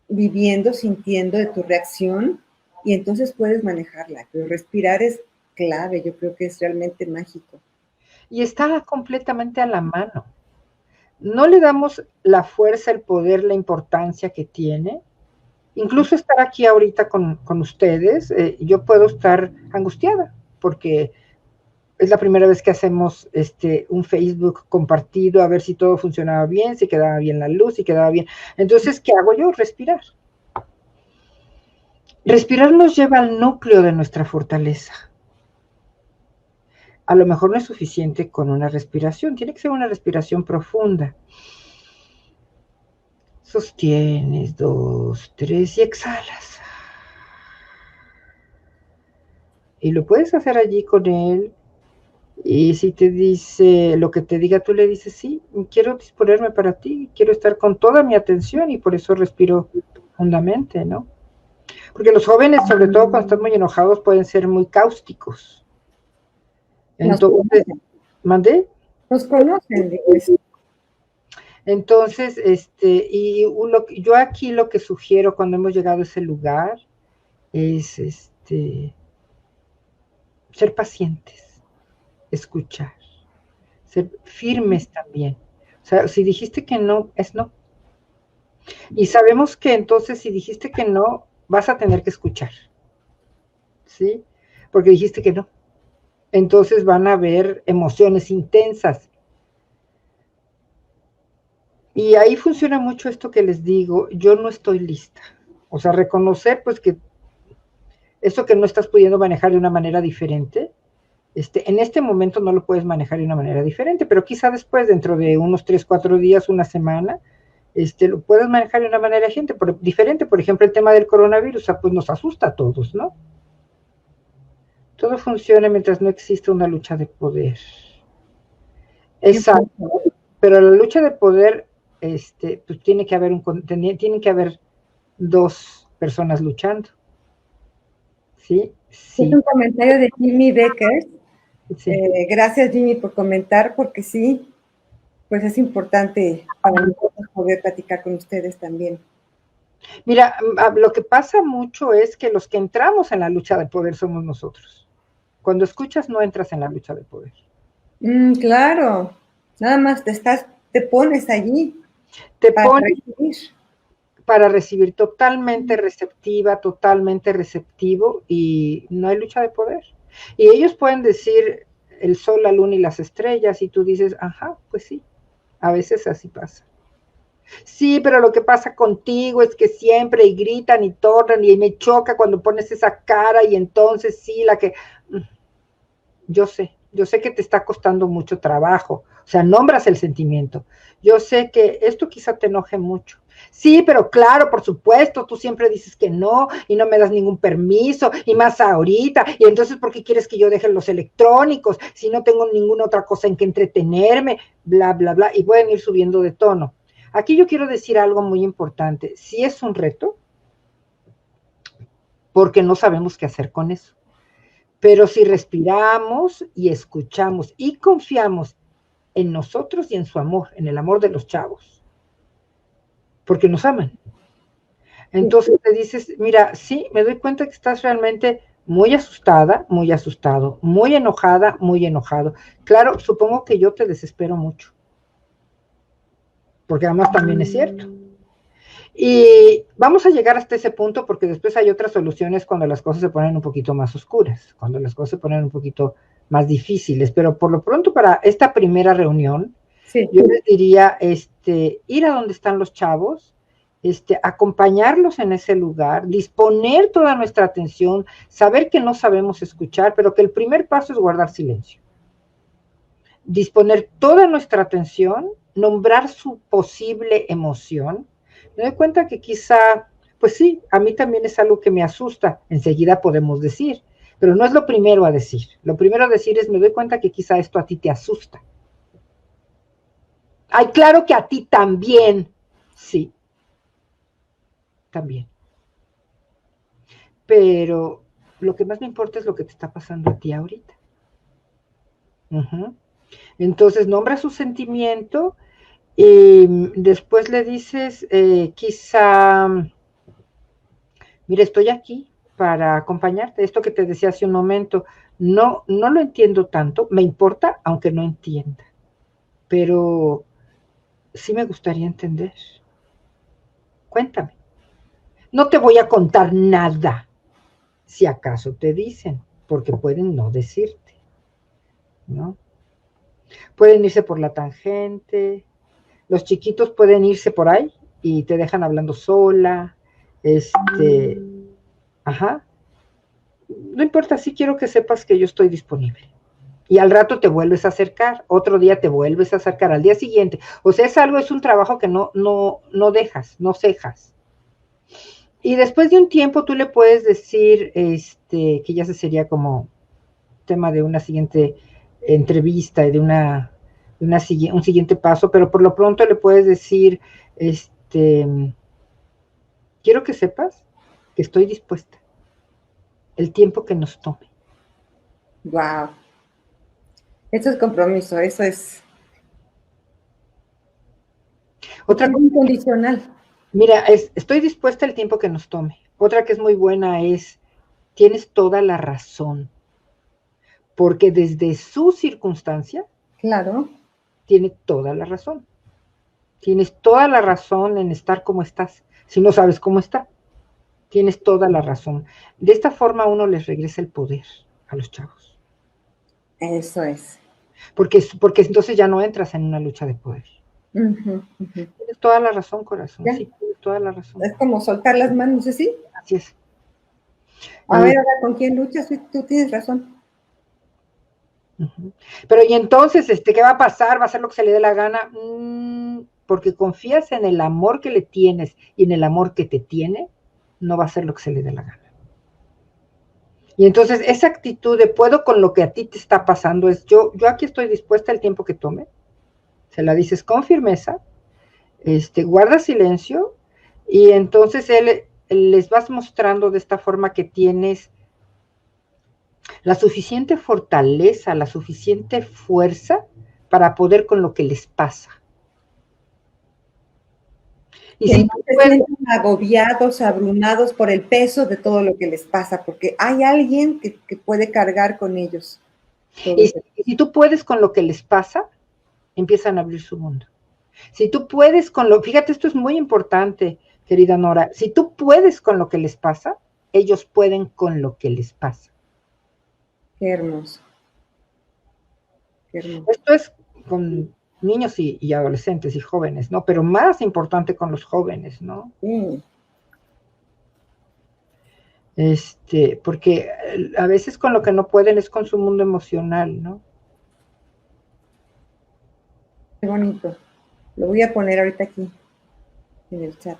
Speaker 1: viviendo, sintiendo, de tu reacción, y entonces puedes manejarla. Pero respirar es clave, yo creo que es realmente mágico.
Speaker 2: Y está completamente a la mano. No le damos la fuerza, el poder, la importancia que tiene. Incluso estar aquí ahorita con ustedes, yo puedo estar angustiada, porque es la primera vez que hacemos un Facebook compartido, a ver si todo funcionaba bien, si quedaba bien la luz, si quedaba bien. Entonces, ¿qué hago yo? Respirar. Respirar nos lleva al núcleo de nuestra fortaleza. A lo mejor no es suficiente con una respiración, tiene que ser una respiración profunda. Sostienes 2, 3 y exhalas. Y lo puedes hacer allí con él. Y si te dice lo que te diga, tú le dices, sí, quiero disponerme para ti, quiero estar con toda mi atención y por eso respiro profundamente, ¿no? Porque los jóvenes, sobre todo cuando están muy enojados, pueden ser muy cáusticos. Entonces, ¿mandé?
Speaker 1: Nos conocen, digo eso.
Speaker 2: Entonces, yo aquí lo que sugiero cuando hemos llegado a ese lugar es ser pacientes, escuchar, ser firmes también. O sea, si dijiste que no, es no. Y sabemos que entonces si dijiste que no, vas a tener que escuchar, ¿sí? Porque dijiste que no. Entonces van a haber emociones intensas. Y ahí funciona mucho esto que les digo, yo no estoy lista. O sea, reconocer pues que esto que no estás pudiendo manejar de una manera diferente, en este momento no lo puedes manejar de una manera diferente, pero quizá después, dentro de unos 3, 4 días, una semana, lo puedes manejar de una manera diferente. Por ejemplo, el tema del coronavirus, pues nos asusta a todos, ¿no? Todo funciona mientras no existe una lucha de poder. Exacto. Pero la lucha de poder, pues tiene que haber 2 personas luchando. ¿Sí? Sí.
Speaker 1: Es un comentario de Jimmy Becker. Sí. Gracias, Jimmy, por comentar, porque sí, pues es importante para nosotros poder platicar con ustedes también.
Speaker 2: Mira, lo que pasa mucho es que los que entramos en la lucha de poder somos nosotros. Cuando escuchas, no entras en la lucha de poder.
Speaker 1: Claro, nada más te pones allí.
Speaker 2: Te pones para recibir, totalmente receptiva, totalmente receptivo, y no hay lucha de poder. Y ellos pueden decir el sol, la luna y las estrellas, y tú dices, ajá, pues sí, a veces así pasa. Sí, pero lo que pasa contigo es que siempre y gritan y tornan y me choca cuando pones esa cara y entonces sí, yo sé que te está costando mucho trabajo, o sea, nombras el sentimiento. Yo sé que esto quizá te enoje mucho. Sí, pero claro, por supuesto, tú siempre dices que no y no me das ningún permiso y más ahorita. Y entonces, ¿por qué quieres que yo deje los electrónicos si no tengo ninguna otra cosa en que entretenerme? Bla, bla, bla. Y pueden ir subiendo de tono. Aquí yo quiero decir algo muy importante. Sí es un reto porque no sabemos qué hacer con eso. Pero si respiramos y escuchamos y confiamos en nosotros y en su amor, en el amor de los chavos, porque nos aman. Entonces te dices, mira, sí, me doy cuenta que estás realmente muy asustada, muy asustado, muy enojada, muy enojado. Claro, supongo que yo te desespero mucho, porque además también es cierto. Y vamos a llegar hasta ese punto porque después hay otras soluciones cuando las cosas se ponen un poquito más oscuras, cuando las cosas se ponen un poquito más difíciles, pero por lo pronto para esta primera reunión, sí, yo les diría, ir a donde están los chavos, acompañarlos en ese lugar, disponer toda nuestra atención, saber que no sabemos escuchar, pero que el primer paso es guardar silencio. Disponer toda nuestra atención, nombrar su posible emoción. Me doy cuenta que quizá, pues sí, a mí también es algo que me asusta, enseguida podemos decir, pero no es lo primero a decir. Lo primero a decir es, me doy cuenta que quizá esto a ti te asusta. Ay, claro que a ti también. Sí, también. Pero lo que más me importa es lo que te está pasando a ti ahorita. Entonces, nombra su sentimiento y después le dices, quizá, mira, estoy aquí para acompañarte. Esto que te decía hace un momento, no lo entiendo tanto, me importa, aunque no entienda. Pero sí me gustaría entender. Cuéntame. No te voy a contar nada, si acaso te dicen, porque pueden no decirte, ¿no? Pueden irse por la tangente, los chiquitos pueden irse por ahí y te dejan hablando sola, ajá. No importa, sí quiero que sepas que yo estoy disponible. Y al rato te vuelves a acercar, otro día te vuelves a acercar, al día siguiente. O sea, es un trabajo que no dejas, no cejas. Y después de un tiempo tú le puedes decir, que ya se sería como tema de una siguiente entrevista y de un siguiente paso, pero por lo pronto le puedes decir, quiero que sepas que estoy dispuesta, el tiempo que nos tome.
Speaker 1: Wow. Eso es compromiso, eso es.
Speaker 2: Otra cosa,
Speaker 1: incondicional.
Speaker 2: Mira, estoy dispuesta el tiempo que nos tome. Otra que es muy buena es, tienes toda la razón, porque desde su circunstancia,
Speaker 1: claro,
Speaker 2: tiene toda la razón. Tienes toda la razón en estar como estás, si no sabes cómo está. Tienes toda la razón. De esta forma uno les regresa el poder a los chavos.
Speaker 1: Eso es.
Speaker 2: Porque entonces ya no entras en una lucha de poder. Tienes toda la razón, corazón. ¿Ya? Sí, tienes toda la razón.
Speaker 1: Es como soltar las manos, ¿sí?
Speaker 2: Así es.
Speaker 1: A ver, ahora, ¿con quién luchas? Tú tienes razón.
Speaker 2: Pero y entonces, ¿qué va a pasar? ¿Va a hacer lo que se le dé la gana? Porque confías en el amor que le tienes y en el amor que te tiene, no va a hacer lo que se le dé la gana. Y entonces esa actitud de puedo con lo que a ti te está pasando es yo aquí estoy dispuesta el tiempo que tome. Se la dices con firmeza, guarda silencio y entonces les vas mostrando de esta forma que tienes la suficiente fortaleza, la suficiente fuerza para poder con lo que les pasa.
Speaker 1: Y si no se sienten agobiados, abrumados por el peso de todo lo que les pasa, porque hay alguien que puede cargar con ellos.
Speaker 2: Y si tú puedes con lo que les pasa, empiezan a abrir su mundo. Si tú puedes fíjate, esto es muy importante, querida Nora, si tú puedes con lo que les pasa, ellos pueden con lo que les pasa.
Speaker 1: Qué hermoso. Qué hermoso.
Speaker 2: Esto es con niños y adolescentes y jóvenes, ¿no? Pero más importante con los jóvenes, ¿no? Porque a veces con lo que no pueden es con su mundo emocional, ¿no?
Speaker 1: Qué bonito. Lo voy a poner ahorita aquí, en el chat.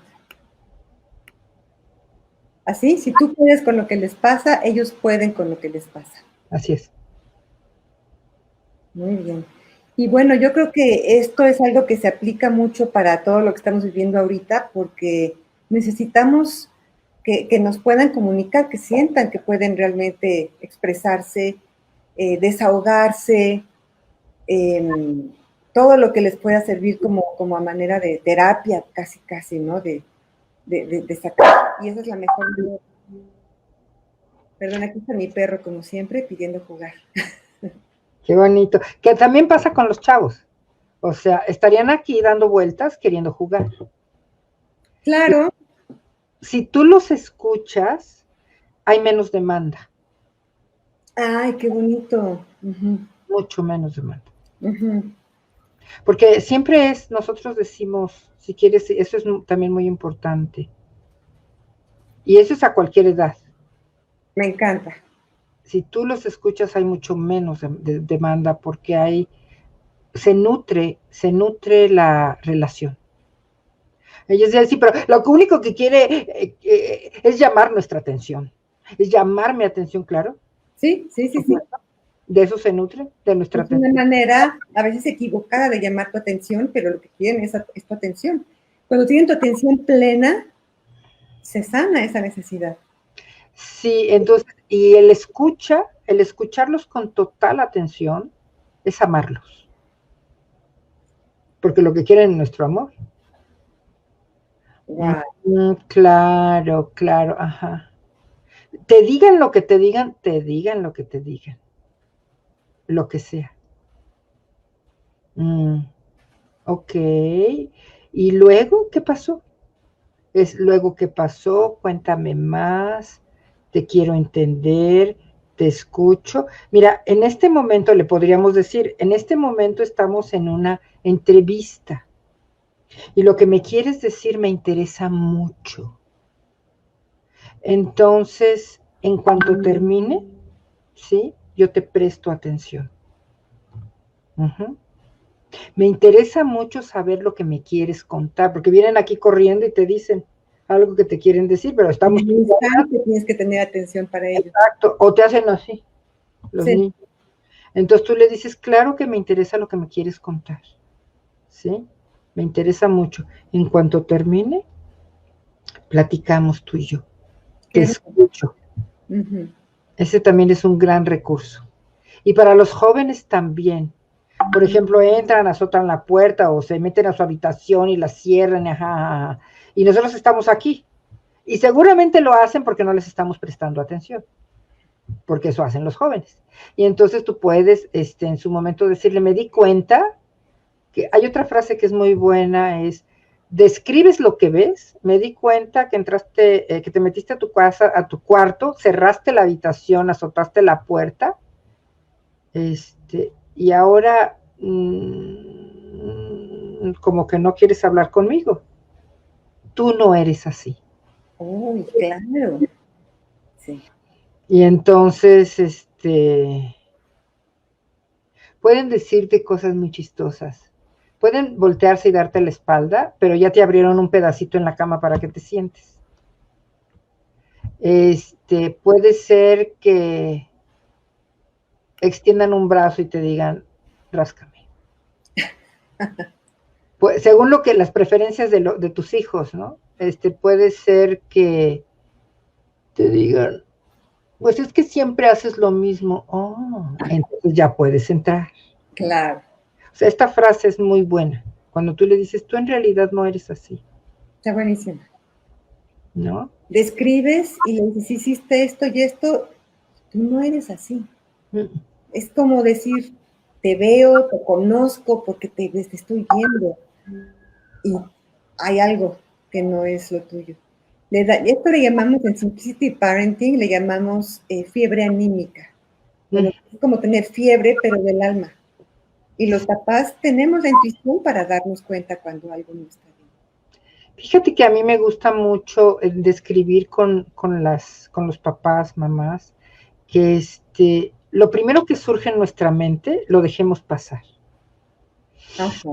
Speaker 1: Así, si tú puedes con lo que les pasa, ellos pueden con lo que les pasa.
Speaker 2: Así es.
Speaker 1: Muy bien. Y bueno, yo creo que esto es algo que se aplica mucho para todo lo que estamos viviendo ahorita, porque necesitamos que nos puedan comunicar, que sientan que pueden realmente expresarse, desahogarse, todo lo que les pueda servir como a manera de terapia, casi, ¿no? De sacar. Y esa es la mejor. Perdón, aquí está mi perro, como siempre, pidiendo jugar.
Speaker 2: Qué bonito. Que también pasa con los chavos. O sea, estarían aquí dando vueltas queriendo jugar.
Speaker 1: Claro.
Speaker 2: Si tú los escuchas, hay menos demanda.
Speaker 1: Ay, qué bonito.
Speaker 2: Mucho menos demanda. Porque siempre nosotros decimos, Si quieres, eso es también muy importante. Y eso es a cualquier edad.
Speaker 1: Me encanta.
Speaker 2: Si tú los escuchas, hay mucho menos demanda porque se nutre la relación. Ellos dicen, sí, pero lo único que quiere es llamar nuestra atención, es llamar mi atención, claro.
Speaker 1: Sí.
Speaker 2: De eso se nutre, de nuestra
Speaker 1: Es una
Speaker 2: atención.
Speaker 1: manera a veces equivocada de llamar tu atención, pero lo que quieren es tu atención. Cuando tienen tu atención plena, se sana esa necesidad.
Speaker 2: Sí, entonces, y el escucharlos con total atención es amarlos. Porque lo que quieren es nuestro amor.
Speaker 1: Wow.
Speaker 2: Claro, claro, ajá. Te digan lo que te digan, te digan lo que te digan. Lo que sea. Ok. ¿Y luego qué pasó? Luego qué pasó, cuéntame más, te quiero entender, te escucho. Mira, en este momento le podríamos decir, en este momento estamos en una entrevista y lo que me quieres decir me interesa mucho. Entonces, en cuanto termine, ¿sí? Yo te presto atención. Me interesa mucho saber lo que me quieres contar, porque vienen aquí corriendo y te dicen algo que te quieren decir, pero estamos...
Speaker 1: En un instante tienes que tener atención para ellos.
Speaker 2: Exacto, o te hacen así, los
Speaker 1: Sí.
Speaker 2: niños. Entonces tú le dices, claro que me interesa lo que me quieres contar, ¿sí? Me interesa mucho. En cuanto termine, platicamos tú y yo. Te escucho. Ese también es un gran recurso. Y para los jóvenes también. Por ejemplo, entran, azotan la puerta o se meten a su habitación y la cierran, ajá, y nosotros estamos aquí. Y seguramente lo hacen porque no les estamos prestando atención, porque eso hacen los jóvenes. Y entonces tú puedes, en su momento decirle, me di cuenta, que hay otra frase que es muy buena, es, describes lo que ves, me di cuenta que entraste, que te metiste a tu casa, a tu cuarto, cerraste la habitación, azotaste la puerta, y ahora como que no quieres hablar conmigo. Tú no eres así.
Speaker 1: Uy, claro. Sí.
Speaker 2: Y entonces, pueden decirte cosas muy chistosas. Pueden voltearse y darte la espalda, pero ya te abrieron un pedacito en la cama para que te sientes. Puede ser que extiendan un brazo y te digan, ráscame. Pues, según lo que las preferencias de tus hijos, ¿no? Puede ser que te digan, pues es que siempre haces lo mismo. Oh, entonces ya puedes entrar.
Speaker 1: Claro.
Speaker 2: O sea, esta frase es muy buena. Cuando tú le dices, tú en realidad no eres así.
Speaker 1: Está buenísima.
Speaker 2: ¿No?
Speaker 1: Describes y le dices, hiciste esto y esto, tú no eres así. Es como decir, te veo, te conozco porque te estoy viendo y hay algo que no es lo tuyo. Esto le llamamos en Simplicity Parenting, le llamamos fiebre anímica. Bueno, es como tener fiebre, pero del alma. Y los papás tenemos la intuición para darnos cuenta cuando algo no está bien.
Speaker 2: Fíjate que a mí me gusta mucho describir con los papás, mamás, que lo primero que surge en nuestra mente lo dejemos pasar.
Speaker 1: Ajá.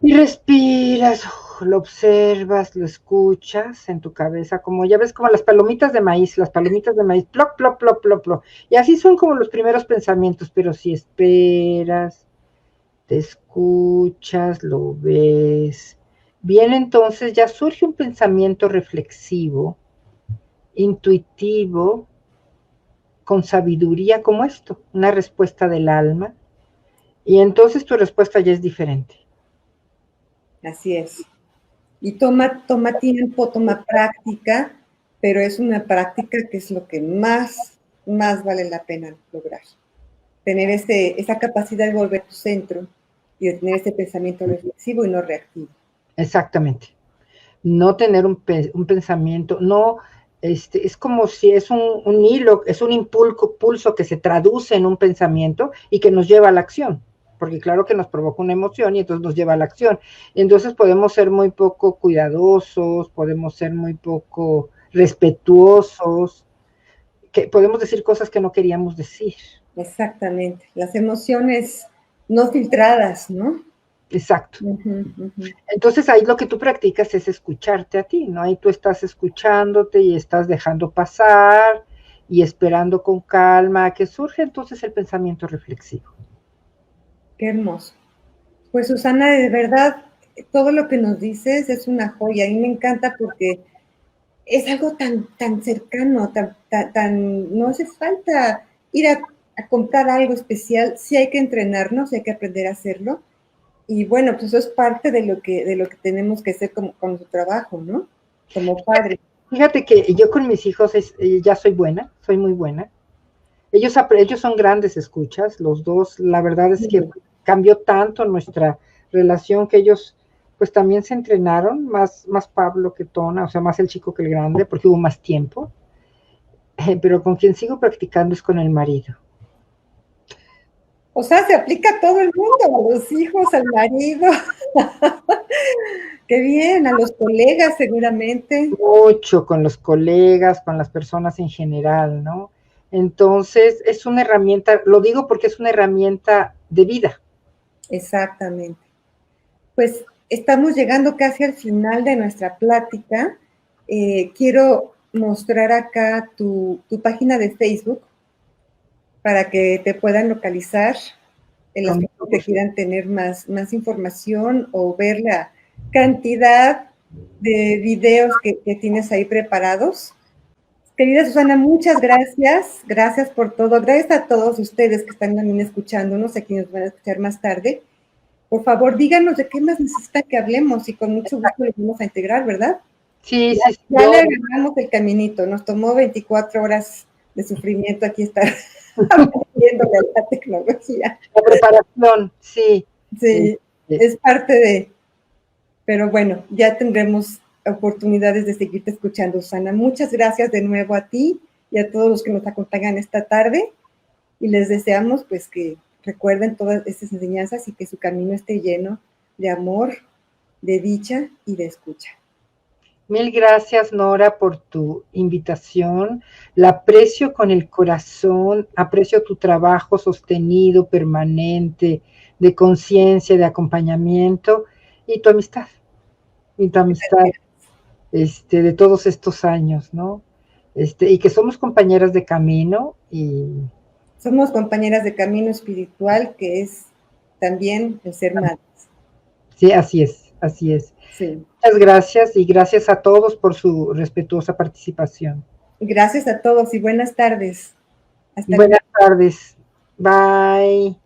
Speaker 2: Y respiras, lo observas, lo escuchas en tu cabeza, como ya ves, como las palomitas de maíz, plop, plop, plop, plop, plop. Y así son como los primeros pensamientos, pero si esperas, te escuchas, lo ves. Bien, entonces ya surge un pensamiento reflexivo, intuitivo, con sabiduría como esto, una respuesta del alma. Y entonces tu respuesta ya es diferente.
Speaker 1: Así es. Y toma tiempo, toma práctica, pero es una práctica que es lo que más vale la pena lograr. Tener esa capacidad de volver tu centro y de tener ese pensamiento reflexivo y no reactivo.
Speaker 2: Exactamente. No tener un pensamiento, no, es como si es un hilo, es un pulso que se traduce en un pensamiento y que nos lleva a la acción. porque claro que nos provoca una emoción y entonces nos lleva a la acción. Entonces podemos ser muy poco cuidadosos, podemos ser muy poco respetuosos, que podemos decir cosas que no queríamos decir.
Speaker 1: Exactamente, las emociones no filtradas, ¿no?
Speaker 2: Exacto. Entonces ahí lo que tú practicas es escucharte a ti, ¿no? Ahí tú estás escuchándote y estás dejando pasar y esperando con calma a que surge entonces el pensamiento reflexivo.
Speaker 1: Qué hermoso. Pues Susana, de verdad, todo lo que nos dices es una joya. A mí me encanta porque es algo tan cercano, no hace falta ir a comprar algo especial, sí hay que entrenarnos, hay que aprender a hacerlo. Y bueno, pues eso es parte de lo que tenemos que hacer con nuestro trabajo, ¿no? Como padres.
Speaker 2: Fíjate que yo con mis hijos ya soy buena, soy muy buena. Ellos son grandes escuchas, los dos. La verdad es que cambió tanto nuestra relación que ellos pues también se entrenaron, más Pablo que Tona, o sea, más el chico que el grande, porque hubo más tiempo. Pero con quien sigo practicando es con el marido.
Speaker 1: O sea, se aplica a todo el mundo, a los hijos, al marido. Qué bien, a los colegas seguramente.
Speaker 2: Mucho con los colegas, con las personas en general, ¿no? Entonces, es una herramienta, lo digo porque es una herramienta de vida.
Speaker 1: Exactamente. Pues estamos llegando casi al final de nuestra plática. Quiero mostrar acá tu página de Facebook para que te puedan localizar en las que quieran tener más información o ver la cantidad de videos que tienes ahí preparados. Querida Susana, muchas gracias. Gracias por todo. Gracias a todos ustedes que están también escuchándonos, a quienes van a escuchar más tarde. Por favor, díganos de qué más necesitan que hablemos y con mucho gusto les vamos a integrar, ¿verdad?
Speaker 2: Sí,
Speaker 1: Ya le agarramos el caminito. Nos tomó 24 horas de sufrimiento aquí estar aprendiéndole a la tecnología.
Speaker 2: La preparación, sí.
Speaker 1: Sí, es parte de... Pero bueno, ya tendremos oportunidades de seguirte escuchando, Susana. Muchas gracias de nuevo a ti y a todos los que nos acompañan esta tarde y les deseamos pues que recuerden todas estas enseñanzas y que su camino esté lleno de amor, de dicha y de escucha.
Speaker 2: Mil gracias, Nora, por tu invitación. La aprecio con el corazón, aprecio tu trabajo sostenido, permanente, de conciencia, de acompañamiento y tu amistad. Y tu amistad de todos estos años, ¿no? Y que somos compañeras de camino y...
Speaker 1: Somos compañeras de camino espiritual, que es también el ser madres.
Speaker 2: Sí, así es, así es.
Speaker 1: Sí.
Speaker 2: Muchas gracias y gracias a todos por su respetuosa participación.
Speaker 1: Gracias a todos y buenas tardes.
Speaker 2: Buenas tardes. Bye.